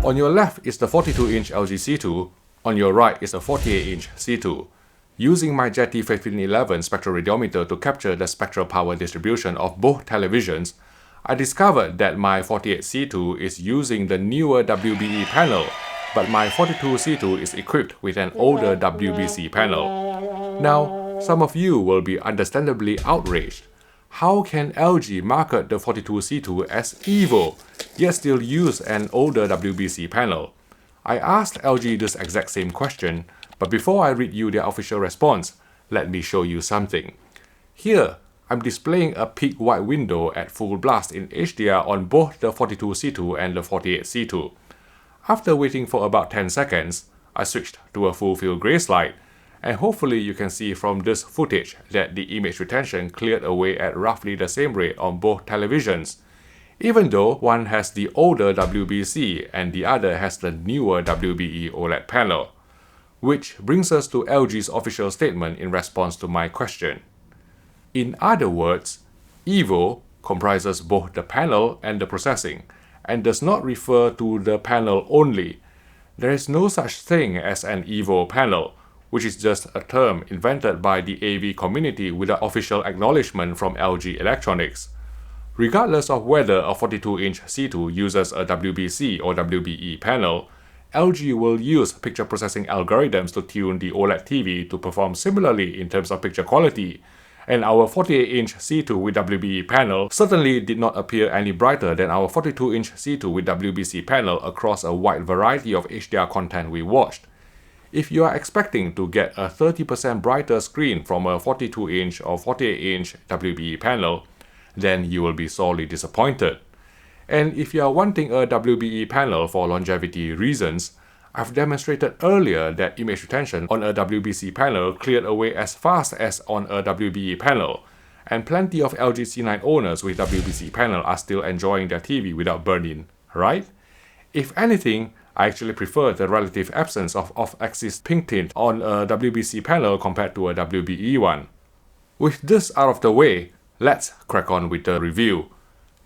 On your left is the 42-inch LG C2, on your right is the 48-inch C2. Using my Jetty 1511 spectroradiometer to capture the spectral power distribution of both televisions, I discovered that my 48C2 is using the newer WBE panel, but my 42C2 is equipped with an older WBC panel. Now, some of you will be understandably outraged. How can LG market the 42C2 as EVO, yet still use an older WBC panel? I asked LG this exact same question, but before I read you their official response, let me show you something. Here, I'm displaying a peak wide window at full blast in HDR on both the 42C2 and the 48C2. After waiting for about 10 seconds, I switched to a full field gray slide, and hopefully you can see from this footage that the image retention cleared away at roughly the same rate on both televisions, even though one has the older WBC and the other has the newer WBE OLED panel. Which brings us to LG's official statement in response to my question. In other words, EVO comprises both the panel and the processing, and does not refer to the panel only. There is no such thing as an EVO panel, which is just a term invented by the AV community without official acknowledgement from LG Electronics. Regardless of whether a 42-inch C2 uses a WBC or WBE panel, LG will use picture processing algorithms to tune the OLED TV to perform similarly in terms of picture quality, and our 48-inch C2 with WBE panel certainly did not appear any brighter than our 42-inch C2 with WBC panel across a wide variety of HDR content we watched. If you are expecting to get a 30% brighter screen from a 42-inch or 48-inch WBE panel, then you will be sorely disappointed. And if you are wanting a WBE panel for longevity reasons, I've demonstrated earlier that image retention on a WBC panel cleared away as fast as on a WBE panel, and plenty of LG C9 owners with WBC panel are still enjoying their TV without burn-in, right? If anything, I actually prefer the relative absence of off-axis pink tint on a WBC panel compared to a WBE one. With this out of the way, let's crack on with the review.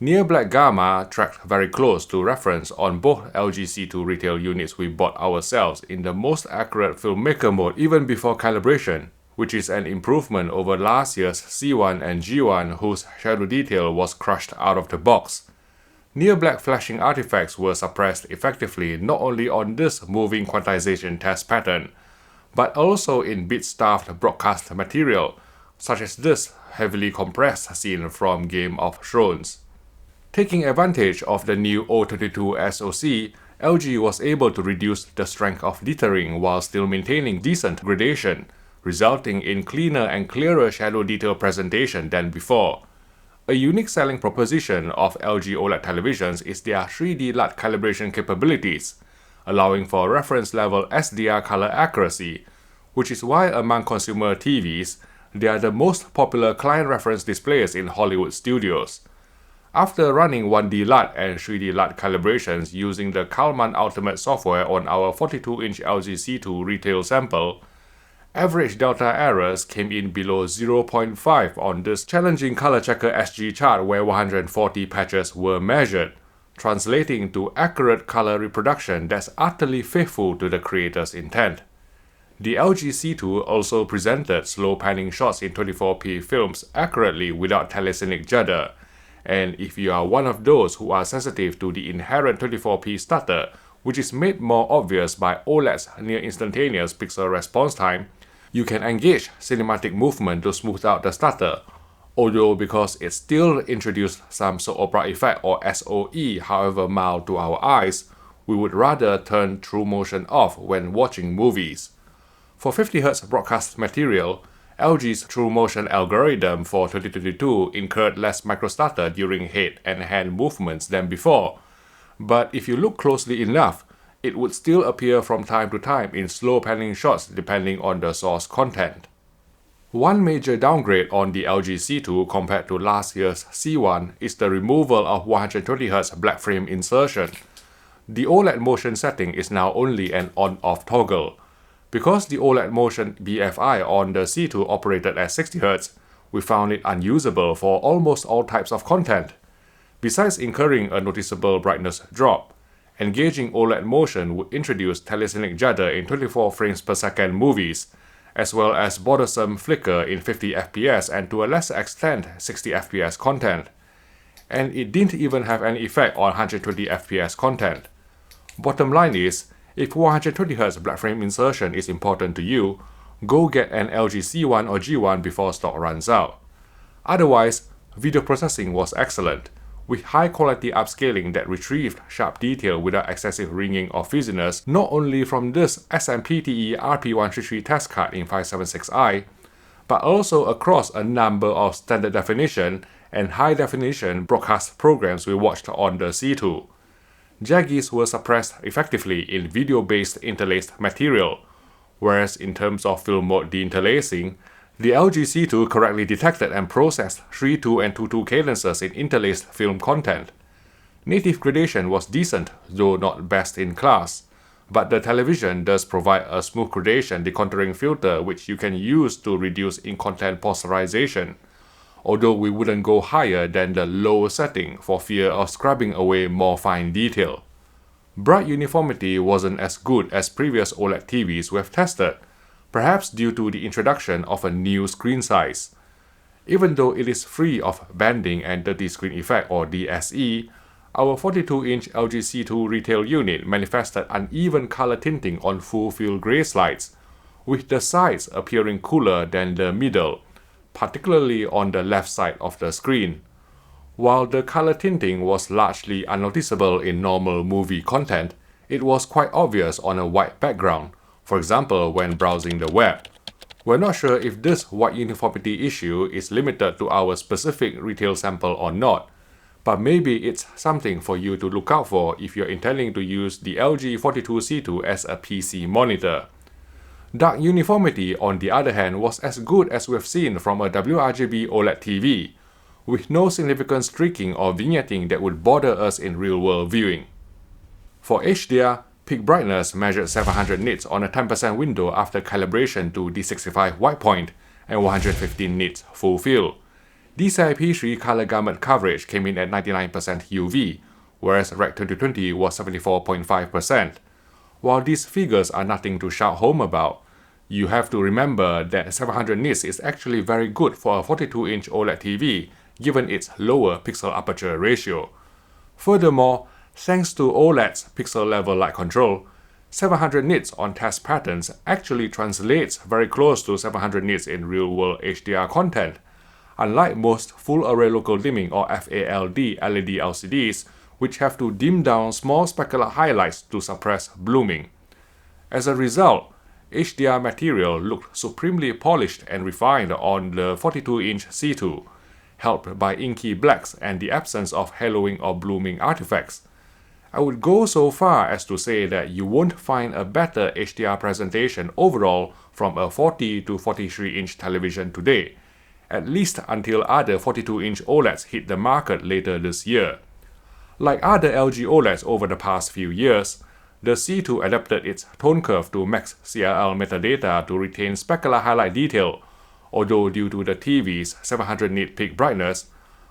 Near Black Gamma tracked very close to reference on both LG C2 retail units we bought ourselves in the most accurate filmmaker mode even before calibration, which is an improvement over last year's C1 and G1 whose shadow detail was crushed out of the box. Near black flashing artifacts were suppressed effectively not only on this moving quantization test pattern, but also in bit-stuffed broadcast material, such as this heavily compressed scene from Game of Thrones. Taking advantage of the new O22 SoC, LG was able to reduce the strength of dithering while still maintaining decent gradation, resulting in cleaner and clearer shadow detail presentation than before. A unique selling proposition of LG OLED televisions is their 3D LUT calibration capabilities, allowing for reference level SDR color accuracy, which is why among consumer TVs, they are the most popular client reference displays in Hollywood studios. After running 1D LUT and 3D LUT calibrations using the Kalman Ultimate software on our 42-inch LG C2 retail sample, average delta errors came in below 0.5 on this challenging color checker SG chart where 140 patches were measured, translating to accurate color reproduction that's utterly faithful to the creator's intent. The LG C2 also presented slow panning shots in 24p films accurately without telecinic judder, and if you are one of those who are sensitive to the inherent 24p stutter, which is made more obvious by OLED's near-instantaneous pixel response time, you can engage cinematic movement to smooth out the stutter, although because it still introduced some soap opera effect or SOE however mild to our eyes, we would rather turn true motion off when watching movies. For 50Hz broadcast material, LG's True Motion algorithm for 2022 incurred less microstutter during head and hand movements than before, but if you look closely enough, it would still appear from time to time in slow panning shots depending on the source content. One major downgrade on the LG C2 compared to last year's C1 is the removal of 120Hz black frame insertion. The OLED motion setting is now only an on-off toggle. Because the OLED motion BFI on the C2 operated at 60Hz, we found it unusable for almost all types of content. Besides incurring a noticeable brightness drop, engaging OLED motion would introduce telegenic judder in 24 frames per second movies, as well as bothersome flicker in 50 FPS and to a lesser extent 60 FPS content. And it didn't even have any effect on 120 FPS content. Bottom line is, if 120Hz black frame insertion is important to you, go get an LG C1 or G1 before stock runs out. Otherwise, video processing was excellent, with high-quality upscaling that retrieved sharp detail without excessive ringing or fuzziness not only from this SMPTE RP133 test card in 576i, but also across a number of standard definition and high-definition broadcast programs we watched on the C2. Jaggies were suppressed effectively in video-based interlaced material, whereas in terms of film mode deinterlacing, the LG C2 correctly detected and processed 3-2 and 2-2 cadences in interlaced film content. Native gradation was decent, though not best in class, but the television does provide a smooth gradation decontouring filter which you can use to reduce in-content polarization, although we wouldn't go higher than the low setting for fear of scrubbing away more fine detail. Bright uniformity wasn't as good as previous OLED TVs we've tested, perhaps due to the introduction of a new screen size. Even though it is free of banding and dirty screen effect or DSE, our 42-inch LG C2 retail unit manifested uneven color tinting on full-field gray slides, with the sides appearing cooler than the middle, particularly on the left side of the screen. While the color tinting was largely unnoticeable in normal movie content, it was quite obvious on a white background, for example when browsing the web. We're not sure if this white uniformity issue is limited to our specific retail sample or not, but maybe it's something for you to look out for if you're intending to use the LG 42C2 as a PC monitor. Dark uniformity, on the other hand, was as good as we've seen from a WRGB OLED TV, with no significant streaking or vignetting that would bother us in real-world viewing. For HDR, peak brightness measured 700 nits on a 10% window after calibration to D65 white point and 115 nits full fill. DCI-P3 color gamut coverage came in at 99% UV, whereas Rec 2020 was 74.5%. While these figures are nothing to shout home about, you have to remember that 700 nits is actually very good for a 42-inch OLED TV, given its lower pixel aperture ratio. Furthermore, thanks to OLED's pixel-level light control, 700 nits on test patterns actually translates very close to 700 nits in real-world HDR content, unlike most full-array local dimming or FALD LED LCDs, which have to dim down small specular highlights to suppress blooming. As a result, HDR material looked supremely polished and refined on the 42-inch C2, helped by inky blacks and the absence of haloing or blooming artifacts. I would go so far as to say that you won't find a better HDR presentation overall from a 40 to 43-inch television today, at least until other 42-inch OLEDs hit the market later this year. Like other LG OLEDs over the past few years, the C2 adapted its tone curve to max CLL metadata to retain specular highlight detail, although due to the TV's 700 nit peak brightness,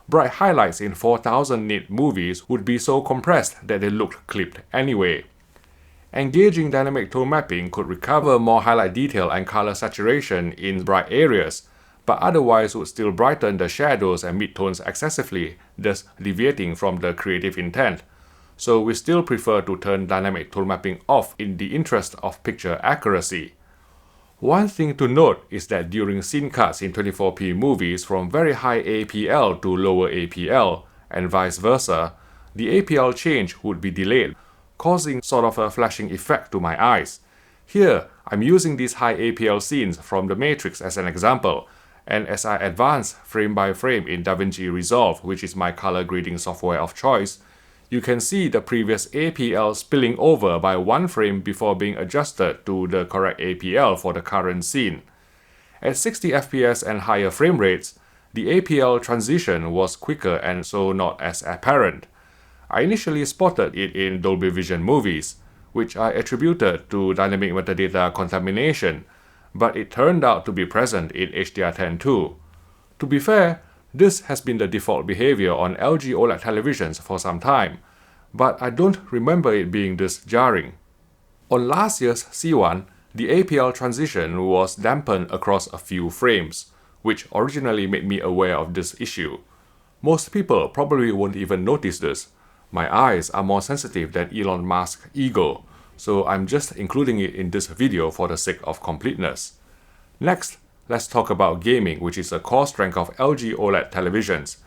bright highlights in 4000 nit movies would be so compressed that they looked clipped anyway. Engaging dynamic tone mapping could recover more highlight detail and color saturation in bright areas, but otherwise would still brighten the shadows and midtones excessively, thus deviating from the creative intent. So we still prefer to turn dynamic tone mapping off in the interest of picture accuracy. One thing to note is that during scene cuts in 24p movies from very high APL to lower APL, and vice versa, the APL change would be delayed, causing sort of a flashing effect to my eyes. Here, I'm using these high APL scenes from The Matrix as an example, and as I advance frame by frame in DaVinci Resolve, which is my color grading software of choice, you can see the previous APL spilling over by one frame before being adjusted to the correct APL for the current scene. At 60 FPS and higher frame rates, the APL transition was quicker and so not as apparent. I initially spotted it in Dolby Vision movies, which I attributed to dynamic metadata contamination, but it turned out to be present in HDR10 too. To be fair, this has been the default behavior on LG OLED televisions for some time, but I don't remember it being this jarring. On last year's C1, the APL transition was dampened across a few frames, which originally made me aware of this issue. Most people probably won't even notice this. My eyes are more sensitive than Elon Musk's ego, so I'm just including it in this video for the sake of completeness. Next, let's talk about gaming, which is a core strength of LG OLED televisions.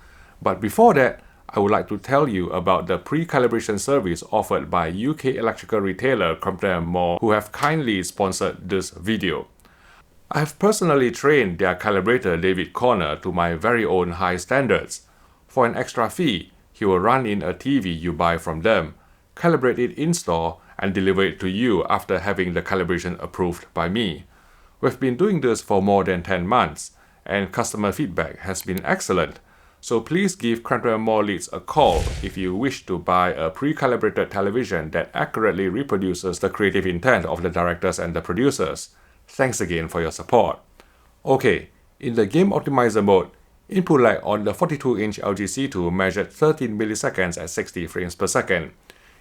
But before that, I would like to tell you about the pre-calibration service offered by UK electrical retailer Crampton Moore, who have kindly sponsored this video. I have personally trained their calibrator David Corner to my very own high standards. For an extra fee, he will run in a TV you buy from them, calibrate it in-store, and deliver it to you after having the calibration approved by me. We've been doing this for more than 10 months, and customer feedback has been excellent. So please give Crampton Moore Leeds a call if you wish to buy a pre-calibrated television that accurately reproduces the creative intent of the directors and the producers. Thanks again for your support. Okay, in the game optimizer mode, input lag on the 42-inch LG C2 measured 13 milliseconds at 60 frames per second,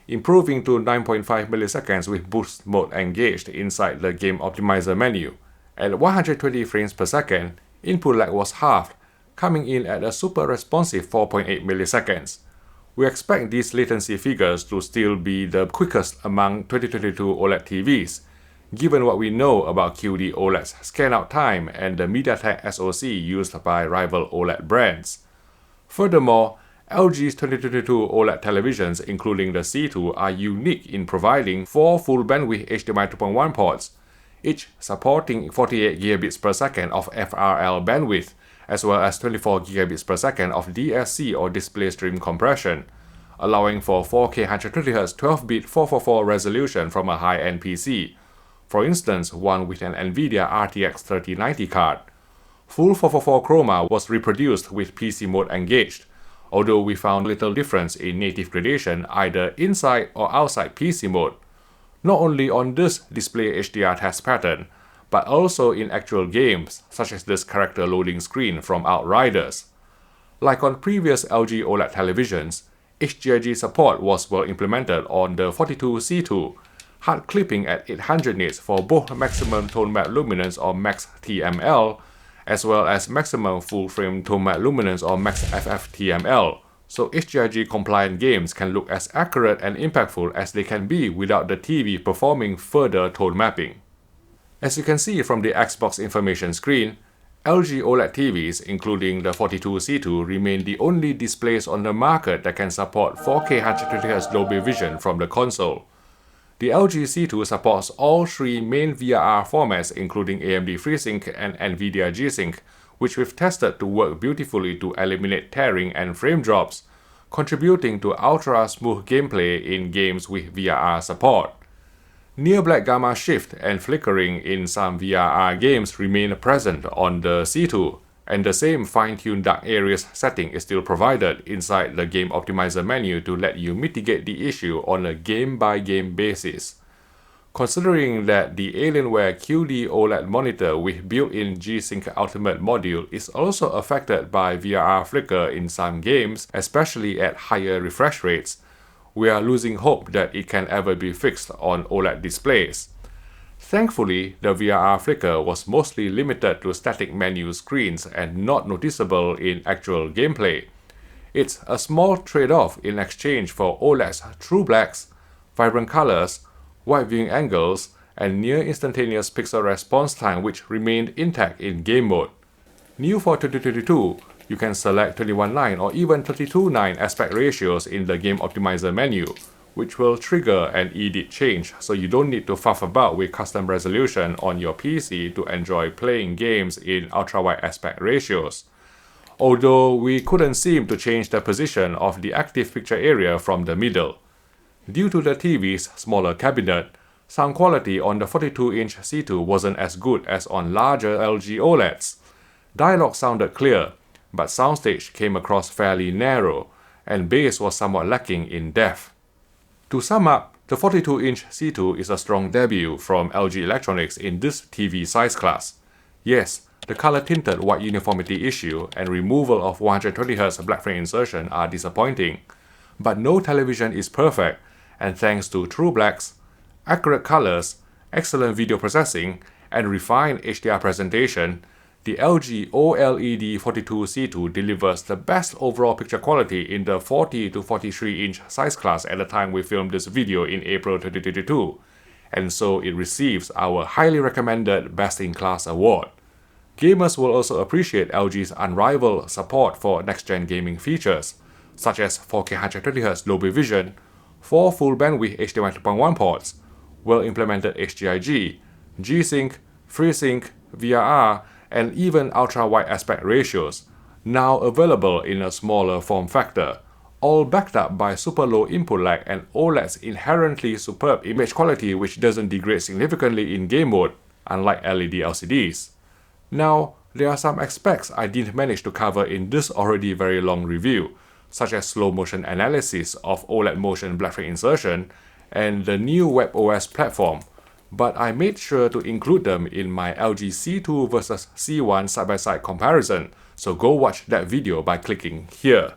improving to 9.5 milliseconds with boost mode engaged inside the game optimizer menu. At 120 frames per second, input lag was halved, coming in at a super responsive 4.8 milliseconds. We expect these latency figures to still be the quickest among 2022 OLED TVs, given what we know about QD OLED's scan-out time and the MediaTek SoC used by rival OLED brands. Furthermore, LG's 2022 OLED televisions, including the C2, are unique in providing 4 full bandwidth HDMI 2.1 ports, each supporting 48 gigabits per second of FRL bandwidth, as well as 24 gigabits per second of DSC or display stream compression, allowing for 4K 120Hz 12-bit 444 resolution from a high-end PC, for instance one with an NVIDIA RTX 3090 card. Full 444 chroma was reproduced with PC mode engaged, although we found little difference in native gradation either inside or outside PC mode. Not only on this display HDR test pattern, but also in actual games, such as this character loading screen from Outriders. Like on previous LG OLED televisions, HDRG support was well implemented on the 42C2, hard clipping at 800 nits for both maximum tone map luminance or max TML, as well as maximum full frame tone map luminance or max FF-TML, so HDRG compliant games can look as accurate and impactful as they can be without the TV performing further tone mapping. As you can see from the Xbox information screen, LG OLED TVs, including the 42C2, remain the only displays on the market that can support 4K 120Hz Dolby Vision from the console. The LG C2 supports all 3 main VRR formats, including AMD FreeSync and NVIDIA G-Sync, which we've tested to work beautifully to eliminate tearing and frame drops, contributing to ultra-smooth gameplay in games with VRR support. Near black gamma shift and flickering in some VRR games remain present on the C2, and the same fine-tuned dark areas setting is still provided inside the game optimizer menu to let you mitigate the issue on a game-by-game basis. Considering that the Alienware QD OLED monitor with built-in G-Sync Ultimate module is also affected by VRR flicker in some games, especially at higher refresh rates, we are losing hope that it can ever be fixed on OLED displays. Thankfully, the VRR flicker was mostly limited to static menu screens and not noticeable in actual gameplay. It's a small trade-off in exchange for OLED's true blacks, vibrant colors, wide viewing angles, and near instantaneous pixel response time which remained intact in game mode. New for 2022, you can select 21:9 or even 32:9 aspect ratios in the game optimizer menu, which will trigger an edit change so you don't need to fuff about with custom resolution on your PC to enjoy playing games in ultra-wide aspect ratios. Although we couldn't seem to change the position of the active picture area from the middle. Due to the TV's smaller cabinet, sound quality on the 42-inch C2 wasn't as good as on larger LG OLEDs. Dialogue sounded clear, but soundstage came across fairly narrow, and bass was somewhat lacking in depth. To sum up, the 42-inch C2 is a strong debut from LG Electronics in this TV size class. Yes, the color-tinted white uniformity issue and removal of 120Hz black frame insertion are disappointing, But no television is perfect, and thanks to true blacks, accurate colors, excellent video processing, and refined HDR presentation, the LG OLED 42C2 delivers the best overall picture quality in the 40 to 43 inch size class at the time we filmed this video in April 2022, and so it receives our highly recommended Best in Class award. Gamers will also appreciate LG's unrivaled support for next-gen gaming features, such as 4K 120Hz Dolby Vision, 4 full bandwidth HDMI 2.1 ports, well-implemented HDIG, G-Sync, FreeSync, VRR, and even ultra-wide aspect ratios, now available in a smaller form factor, all backed up by super low input lag and OLED's inherently superb image quality which doesn't degrade significantly in game mode, unlike LED LCDs. Now, there are some aspects I didn't manage to cover in this already very long review, such as slow motion analysis of OLED motion blackframe insertion and the new WebOS platform, but I made sure to include them in my LG C2 versus C1 side-by-side comparison, so go watch that video by clicking here.